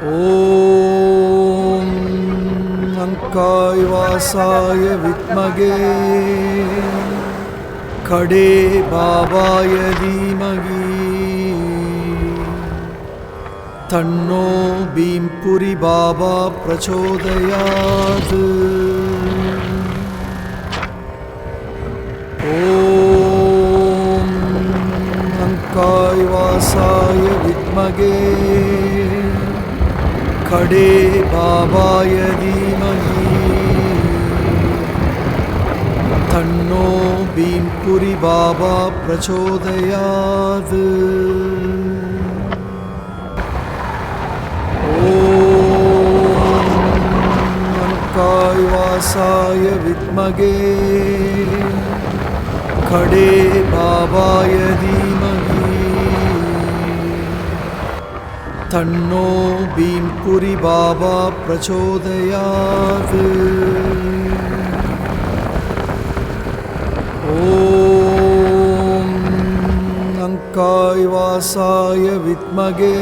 ஓம் அங்காய் வாசாய வித்மகே கடே பாபாய தீமகி தன்னோ பீம்புரி பாபா பிரச்சோதயாது. ஓம் அங்காய் வாசாய வித்மகே கடே பாபாய தீமகி தன்னோ பீம்புரி பாபா பிரச்சோதயாது. ஓம் அங்காய் வாசாய வித்மகே கடே பாபாய தீமகி தன்னோ பீம்புரி பாபா பிரச்சோதயாது. ஓம் அங்காய் வாசாய வித்மகே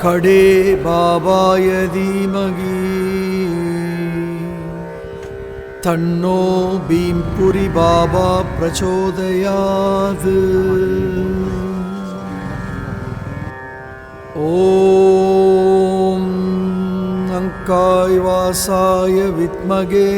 கடே பாபாய தீமகி தன்னோ பீம்புரி பாபா பிரச்சோதயாது. ஓம் அங்காய் வாசாய வித்மகே